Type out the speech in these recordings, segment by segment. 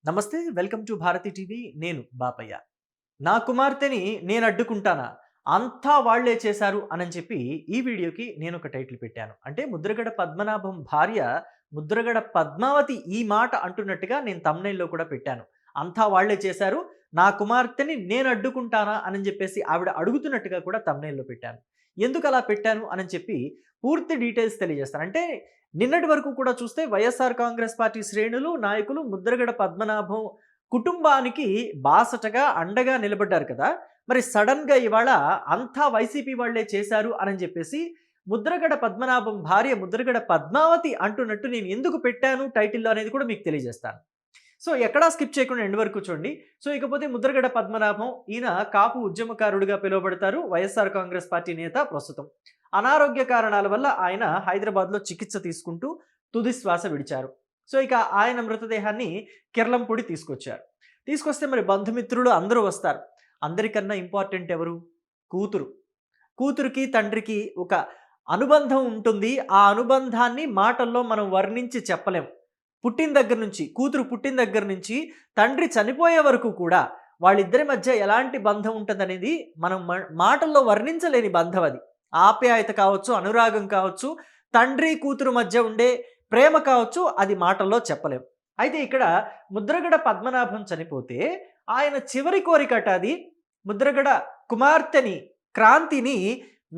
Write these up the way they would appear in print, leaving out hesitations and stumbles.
నమస్తే. Welcome to Bharati TV. నేను బాపయ్య. నా కుమార్తెని నేను అడ్డుకుంటానా? అంతా వాళ్ళే చేశారు అనని చెప్పి ఈ వీడియోకి నేను ఒక టైటిల్ పెట్టాను. అంటే ముద్రగడ పద్మనాభం భార్య ముద్రగడ పద్మావతి ఈ మాట అంటున్నట్టుగా నేను థంబ్‌నెయిల్‌లో కూడా పెట్టాను. అంతా వాళ్ళే చేశారు. నా కుమార్తెని నేను అడ్డుకుంటానా అనని చెప్పేసి ఆవిడ అడుగుతున్నట్టుగా కూడా థంబ్‌నెయిల్‌లో పెట్టాను. ఎందుకు అలా పెట్టాను అనని చెప్పి పూర్తి డీటెయిల్స్ తెలియజేస్తాను. అంటే నిన్నటి వరకు కూడా చూస్తే వైఎస్ఆర్ కాంగ్రెస్ పార్టీ శ్రేణులు, నాయకులు ముద్రగడ పద్మనాభం కుటుంబానికి బాసటగా, అండగా నిలబడ్డారు కదా! మరి సడెన్‌గా ఇవాళ అంతా వైసీపీ వాళ్ళే చేశారు అనని చెప్పేసి ముద్రగడ పద్మనాభం భార్య ముద్రగడ పద్మావతి అంటున్నట్టు నేను ఎందుకు పెట్టాను టైటిల్‌లో అనేది కూడా మీకు తెలియజేస్తాను. సో, ఎక్కడా స్కిప్ చేయకుండా ఎండ్ వరకు చూడండి. సో, ఇకపోతే ముద్రగడ పద్మనాభం ఈయన కాపు ఉద్యమకారుడిగా పిలువబడతారు. వైఎస్ఆర్ కాంగ్రెస్ పార్టీ నేత ప్రస్తుతం. అనారోగ్య కారణాల వల్ల ఆయన హైదరాబాద్‌లో చికిత్స తీసుకుంటూ తుది శ్వాస విడిచారు. సో, ఇక ఆయన మృతదేహాన్ని కిర్లంపూడి తీసుకొచ్చారు. తీసుకొస్తే మరి బంధుమిత్రులు అందరూ వస్తారు. అందరికన్నా ఇంపార్టెంట్ ఎవరు? కూతురు. కూతురికి, తండ్రికి ఒక అనుబంధం ఉంటుంది. ఆ అనుబంధాన్ని మాటల్లో మనం వర్ణించి చెప్పలేం. పుట్టిన దగ్గర నుంచి, కూతురు పుట్టిన దగ్గర నుంచి తండ్రి చనిపోయే వరకు కూడా వాళ్ళిద్దరి మధ్య ఎలాంటి బంధం ఉంటదనేది మనం మాటల్లో వర్ణించలేని బంధం అది. ఆప్యాయత కావచ్చు, అనురాగం కావచ్చు, తండ్రి, కూతురు మధ్య ఉండే ప్రేమ కావచ్చు, అది మాటల్లో చెప్పలేం. అయితే ఇక్కడ ముద్రగడ పద్మనాభం చనిపోతే ఆయన చివరి కోరికట అది. ముద్రగడ కుమార్తెని, క్రాంతిని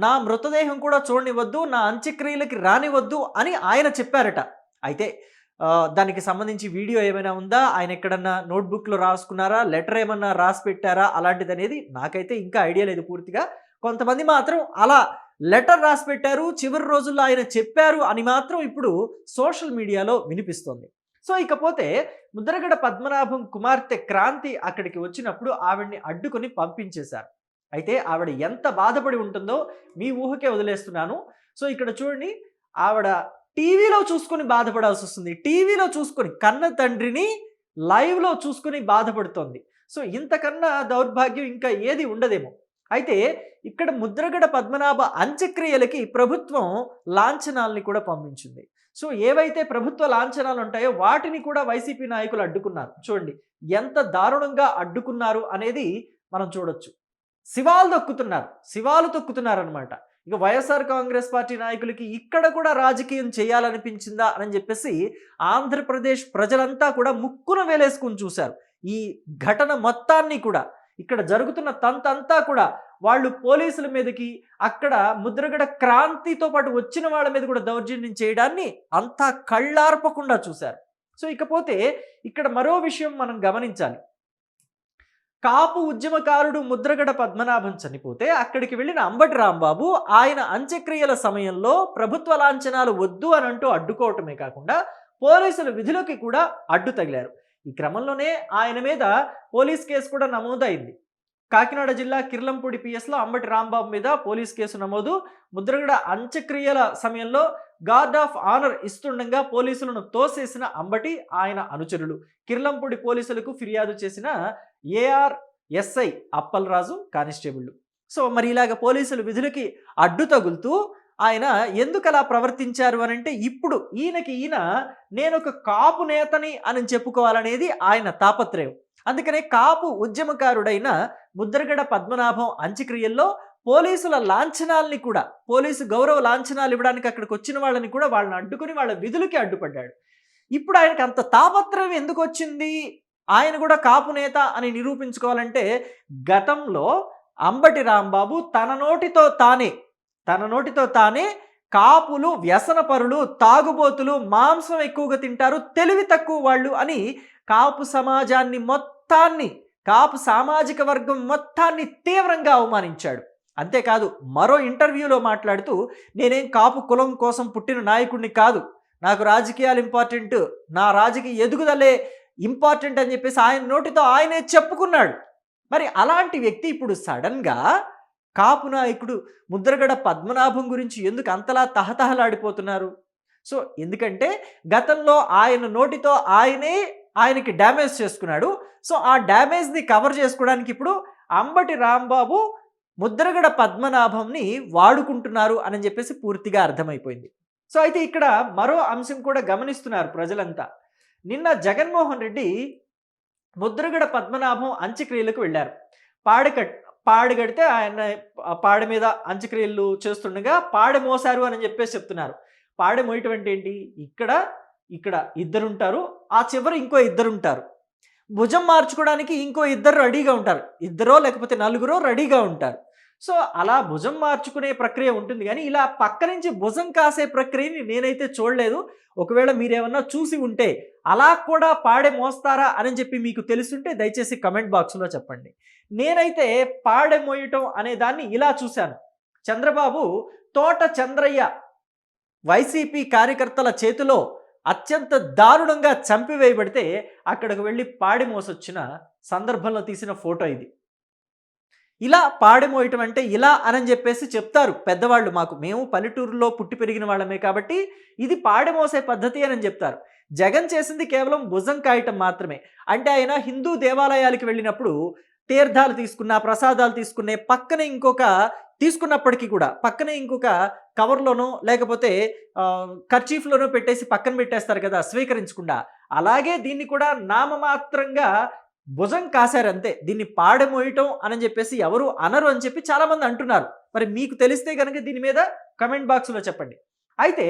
నా మృతదేహం కూడా చూడనివ్వద్దు, నా అంత్యక్రియలకి రానివ్వద్దు అని ఆయన చెప్పారట. అయితే దానికి సంబంధించి వీడియో ఏమైనా ఉందా? ఆయన ఎక్కడన్నా నోట్‌బుక్‌లో రాసుకున్నారా? లెటర్ ఏమన్నా రాసి పెట్టారా? అలాంటిదనేది నాకైతే ఇంకా ఐడియా లేదు పూర్తిగా. కొంతమంది మాత్రం అలా లెటర్ రాసి పెట్టారు. చివరి రోజుల్లో ఆయన చెప్పారు అని మాత్రం ఇప్పుడు సోషల్ మీడియాలో వినిపిస్తోంది. సో, ఇకపోతే ముద్రగడ పద్మనాభం కుమార్తె క్రాంతి అక్కడికి వచ్చినప్పుడు ఆవిడని అడ్డుకొని పంపించేశారు. అయితే ఆవిడ ఎంత బాధపడి ఉంటుందో మీ ఊహకే వదిలేస్తున్నాను. సో, ఇక్కడ చూడండి, ఆవిడ టీవీలో చూసుకొని బాధపడాల్సొస్తుంది. టీవీలో చూసుకొని కన్న తండ్రిని లైవ్‌లో చూసుకొని బాధపడుతోంది. సో, ఇంతకన్నా దౌర్భాగ్యం ఇంకా ఏది ఉండదేమో. అయితే ఇక్కడ ముద్రగడ పద్మనాభ అంత్యక్రియలకి ప్రభుత్వం లాంఛనాల్ని కూడా పంపించింది. సో, ఏవైతే ప్రభుత్వ లాంఛనాలుంటాయో వాటిని కూడా వైసీపీ నాయకులు అడ్డుకున్నారు. చూడండి ఎంత దారుణంగా అడ్డుకున్నారు అనేది మనం చూడొచ్చు. శివాలు తొక్కుతున్నారనమాట. ఇక వైఎస్ఆర్ కాంగ్రెస్ పార్టీ నాయకులకి ఇక్కడ కూడా రాజకీయం చేయాలనిపించిందా అని చెప్పేసి ఆంధ్రప్రదేశ్ ప్రజలంతా కూడా ముక్కున వేలేసుకొని చూశారు. ఈ ఘటన మొత్తాన్ని కూడా, ఇక్కడ జరుగుతున్న తంతంతా కూడా వాళ్ళు పోలీసుల మీదకి, అక్కడ ముద్రగడ క్రాంతితో పాటు వచ్చిన వాళ్ళ మీద కూడా దౌర్జన్యం చేయడాన్ని అంతా కళ్ళార్పకుండా చూశారు. సో, ఇకపోతే ఇక్కడ మరో విషయం మనం గమనించాలి. కాపు ఉద్యమకారుడు ముద్రగడ పద్మనాభం చనిపోతే అక్కడికి వెళ్ళిన అంబటి రాంబాబు ఆయన అంత్యక్రియల సమయంలో ప్రభుత్వ లాంఛనాలు వద్దు అని అంటూ అడ్డుకోవటమే కాకుండా పోలీసుల విధులకి కూడా అడ్డు తగిలారు. ఈ క్రమంలోనే ఆయన మీద పోలీస్ కేసు కూడా నమోదైంది. కాకినాడ జిల్లా కిర్లంపూడి పిఎస్లో అంబటి రాంబాబు మీద పోలీస్ కేసు నమోదు. ముద్రగడ అంత్యక్రియల సమయంలో గార్డ్ ఆఫ్ ఆనర్ ఇస్తుండగా పోలీసులను తోసేసిన అంబటి, ఆయన అనుచరులు. కిర్లంపూడి పోలీసులకు ఫిర్యాదు చేసిన ఏఆర్ఎస్ఐ అప్పలరాజు కానిస్టేబుల్. సో, మరి ఇలాగ పోలీసులు విధులకి అడ్డు తగులుతూ ఆయన ఎందుకు అలా ప్రవర్తించారు అని అంటే, ఇప్పుడు ఈయన నేనొక కాపు నేతని అని చెప్పుకోవాలనేది ఆయన తాపత్రయం. అందుకనే కాపు ఉద్యమకారుడైన ముద్రగడ పద్మనాభం అంత్యక్రియల్లో పోలీసుల లాంఛనాల్ని కూడా, పోలీసు గౌరవ లాంఛనాలు ఇవ్వడానికి అక్కడికి వచ్చిన వాళ్ళని కూడా వాళ్ళని అడ్డుకుని వాళ్ళ విధులకి అడ్డుపడ్డాడు. ఇప్పుడు ఆయనకి అంత తాపత్రయం ఎందుకు వచ్చింది? ఆయన కూడా కాపు నేత అని నిరూపించుకోవాలంటే గతంలో అంబటి రాంబాబు తన నోటితో తానే కాపులు వ్యసనపరులు, తాగుబోతులు, మాంసం ఎక్కువగా తింటారు, తెలివి తక్కువ వాళ్ళు అని కాపు సమాజాన్ని మొత్తాన్ని, కాపు సామాజిక వర్గం మొత్తాన్ని తీవ్రంగా అవమానించాడు. అంతేకాదు మరో ఇంటర్వ్యూలో మాట్లాడుతూ నేనేం కాపు కులం కోసం పుట్టిన నాయకుడిని కాదు, నాకు రాజకీయాలు ఇంపార్టెంట్, నా రాజకీయ ఎదుగుదలే ఇంపార్టెంట్ అని చెప్పేసి ఆయన నోటితో ఆయనే చెప్పుకున్నాడు. మరి అలాంటి వ్యక్తి ఇప్పుడు సడన్గా కాపు నాయకుడు ముద్రగడ పద్మనాభం గురించి ఎందుకు అంతలా తహతహలాడిపోతున్నారు? సో, ఎందుకంటే గతంలో ఆయన నోటితో ఆయనకి డ్యామేజ్ చేసుకున్నాడు. సో, ఆ డ్యామేజ్ని కవర్ చేసుకోవడానికి ఇప్పుడు అంబటి రాంబాబు ముద్రగడ పద్మనాభంని వాడుకుంటున్నారు అని చెప్పేసి పూర్తిగా అర్థమైపోయింది. సో, అయితే ఇక్కడ మరో అంశం కూడా గమనిస్తున్నారు ప్రజలంతా. నిన్న జగన్మోహన్ రెడ్డి ముద్రగడ పద్మనాభం అంత్యక్రియలకు వెళ్ళారు. పాడె కట్ పాడె కడితే ఆయన పాడె మీద అంత్యక్రియలు చేస్తుండగా పాడె మోసారు అని చెప్పేసి చెప్తున్నారు. పాడె మోయటం అంటే ఏంటి? ఇక్కడ, ఇక్కడ ఇద్దరుంటారు. ఆ చివర ఇంకో ఇద్దరుంటారు. భుజం మార్చుకోవడానికి ఇంకో ఇద్దరు రెడీగా ఉంటారు. ఇద్దరో లేకపోతే నలుగురో రెడీగా ఉంటారు. సో, అలా భుజం మార్చుకునే ప్రక్రియ ఉంటుంది గానీ, ఇలా పక్క నుంచి భుజం కాసే ప్రక్రియని నేనైతే చూడలేదు. ఒకవేళ మీరేమన్నా చూసి ఉంటే, అలా కూడా పాడె మోస్తారా అని చెప్పి మీకు తెలిసుంటే దయచేసి కమెంట్ బాక్స్‌లో చెప్పండి. నేనైతే పాడె మోయటం అనే దాన్ని ఇలా చూశాను. చంద్రబాబు తోట చంద్రయ్య వైసీపీ కార్యకర్తల చేతిలో అత్యంత దారుణంగా చంపివేయబడితే అక్కడికి వెళ్ళి పాడె మోసొచ్చిన సందర్భంలో తీసిన ఫోటో ఇది. ఇలా పాడె మోయటం అంటే ఇలా అని చెప్పేసి చెప్తారు పెద్దవాళ్ళు మాకు. మేము పల్లెటూరులో పుట్టి పెరిగిన వాళ్ళమే కాబట్టి ఇది పాడె మోసే పద్ధతి అని చెప్తారు. జగన్ చేసింది కేవలం భుజం కాయటం మాత్రమే. అంటే ఆయన హిందూ దేవాలయాలకు వెళ్ళినప్పుడు తీర్థాలు తీసుకున్న, ప్రసాదాలు తీసుకునే పక్కనే ఇంకొక తీసుకున్నప్పటికీ కూడా పక్కనే ఇంకొక కవర్లోనో లేకపోతే కర్చీఫ్లోనో పెట్టేసి పక్కన పెట్టేస్తారు కదా స్వీకరించకుండా. అలాగే దీన్ని కూడా నామమాత్రంగా భుజం కాశారంతే. దీన్ని పాడెమోయటం అని చెప్పేసి ఎవరు అనరు అని చెప్పి చాలామంది అంటున్నారు. మరి మీకు తెలిస్తే కనుక దీని మీద కమెంట్ బాక్స్లో చెప్పండి. అయితే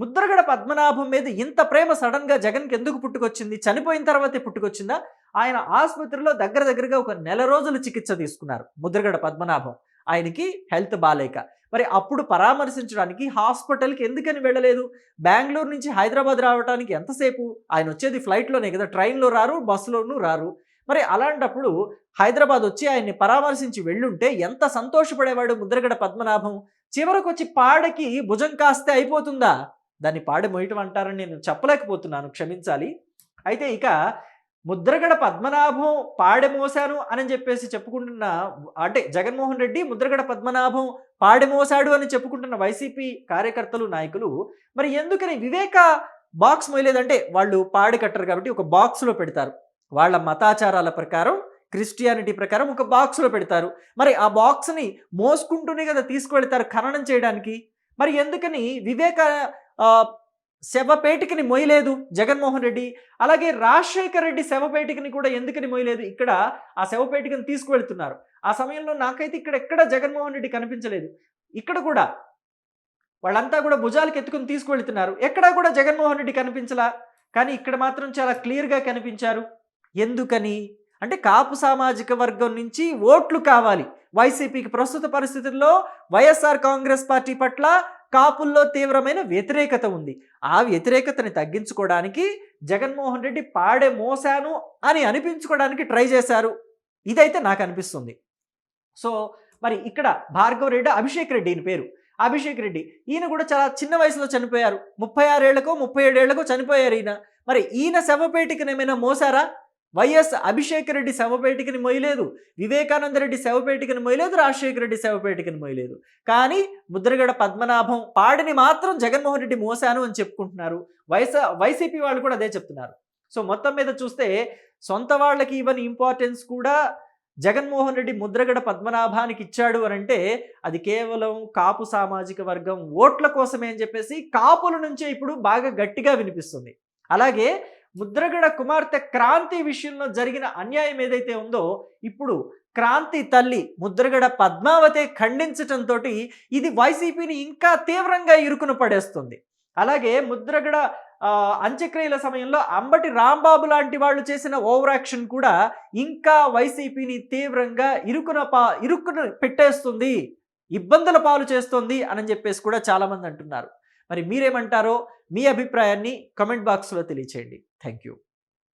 ముద్రగడ పద్మనాభం మీద ఇంత ప్రేమ సడన్గా జగన్కి ఎందుకు పుట్టుకొచ్చింది? చనిపోయిన తర్వాతే పుట్టుకొచ్చిందా? ఆయన ఆసుపత్రిలో దగ్గరగా ఒక నెల రోజులు చికిత్స తీసుకున్నారు ముద్రగడ పద్మనాభం. ఆయనకి హెల్త్ బాలేక. మరి అప్పుడు పరామర్శించడానికి హాస్పిటల్కి ఎందుకని వెళ్ళలేదు? బెంగళూరు నుంచి హైదరాబాద్ రావడానికి ఎంతసేపు? ఆయన వచ్చేది ఫ్లైట్లోనే కదా, ట్రైన్లో రారు, బస్సులోనూ రారు. మరి అలాంటప్పుడు హైదరాబాద్ వచ్చి ఆయన్ని పరామర్శించి వెళ్ళుంటే ఎంత సంతోషపడేవాడు ముద్రగడ పద్మనాభం. చివరకు వచ్చి పాడెకి భుజం కాస్తే అయిపోతుందా? దాన్ని పాడె మోయటం అంటారని నేను చెప్పలేకపోతున్నాను, క్షమించాలి. అయితే ఇక ముద్రగడ పద్మనాభం పాడె మోసాను అని చెప్పేసి చెప్పుకుంటున్న, అంటే జగన్మోహన్ రెడ్డి ముద్రగడ పద్మనాభం పాడె మోసాడు అని చెప్పుకుంటున్న వైసీపీ కార్యకర్తలు, నాయకులు మరి ఎందుకని వివేక బాక్స్ మోయలేదంటే, వాళ్ళు పాడె కట్టరు కాబట్టి ఒక బాక్స్లో పెడతారు. వాళ్ళ మతాచారాల ప్రకారం, క్రిస్టియానిటీ ప్రకారం ఒక బాక్స్లో పెడతారు. మరి ఆ బాక్స్ని మోసుకుంటూనే కదా తీసుకువెళ్తారు ఖననం చేయడానికి. మరి ఎందుకని వివేక శవపేటికని మొయ్యలేదు జగన్మోహన్ రెడ్డి? అలాగే రాజశేఖర్ రెడ్డి శవపేటికని కూడా ఎందుకని మొయ్యలేదు? ఇక్కడ ఆ శవపేటికని తీసుకువెళ్తున్నారు. ఆ సమయంలో నాకైతే ఇక్కడ ఎక్కడ జగన్మోహన్ రెడ్డి కనిపించలేదు. ఇక్కడ కూడా వాళ్ళంతా కూడా భుజాలకు ఎత్తుకుని తీసుకువెళ్తున్నారు. ఎక్కడా కూడా జగన్మోహన్ రెడ్డి కనిపించలా. కానీ ఇక్కడ మాత్రం చాలా క్లియర్గా కనిపించారు. ఎందుకని అంటే, కాపు సామాజిక వర్గం నుంచి ఓట్లు కావాలి వైసీపీకి. ప్రస్తుత పరిస్థితుల్లో వైఎస్ఆర్ కాంగ్రెస్ పార్టీ పట్ల కాపుల్లో తీవ్రమైన వ్యతిరేకత ఉంది. ఆ వ్యతిరేకతని తగ్గించుకోవడానికి జగన్మోహన్ రెడ్డి పాడె మోసాను అని అనిపించుకోవడానికి ట్రై చేశారు. ఇదైతే నాకు అనిపిస్తుంది. సో మరి ఇక్కడ భార్గవ్ రెడ్డి, అభిషేక్ రెడ్డి ఈయన పేరు. అభిషేక్ రెడ్డి ఈయన కూడా చాలా చిన్న వయసులో చనిపోయారు. 36 ఏళ్లకో 37 ఏళ్లకో చనిపోయారు ఈయన. మరి ఈయన శవపేటికను ఏమైనా మోసారా? వైఎస్ అభిషేక్ రెడ్డి శవపేటికని మొయ్యలేదు, వివేకానంద రెడ్డి శవపేటికని మొయ్యలేదు, రాజశేఖర రెడ్డి శవపేటికని మొయ్యలేదు. కానీ ముద్రగడ పద్మనాభం పాడిని మాత్రం జగన్మోహన్ రెడ్డి మోసాను అని చెప్పుకుంటున్నారు. వైసీపీ వాళ్ళు కూడా అదే చెప్తున్నారు. సో మొత్తం మీద చూస్తే సొంత వాళ్ళకి ఇవ్వని ఇంపార్టెన్స్ కూడా జగన్మోహన్ రెడ్డి ముద్రగడ పద్మనాభానికి ఇచ్చాడు అని అంటే అది కేవలం కాపు సామాజిక వర్గం ఓట్ల కోసమే అని చెప్పేసి కాపుల నుంచే ఇప్పుడు బాగా గట్టిగా వినిపిస్తుంది. అలాగే ముద్రగడ కుమార్తె క్రాంతి విషయంలో జరిగిన అన్యాయం ఏదైతే ఉందో, ఇప్పుడు క్రాంతి తల్లి ముద్రగడ పద్మావతే ఖండించటంతో ఇది వైసీపీని ఇంకా తీవ్రంగా ఇరుకున పడేస్తుంది. అలాగే ముద్రగడ అంత్యక్రియల సమయంలో అంబటి రాంబాబు లాంటి వాళ్ళు చేసిన ఓవర్ యాక్షన్ కూడా ఇంకా వైసీపీని తీవ్రంగా ఇరుకున పెట్టేస్తుంది, ఇబ్బందుల పాలు చేస్తుంది అని చెప్పేసి కూడా చాలామంది అంటున్నారు. మరి మీరేమంటారో మీ అభిప్రాయాన్ని కమెంట్ బాక్స్లో తెలియచేయండి. Thank you.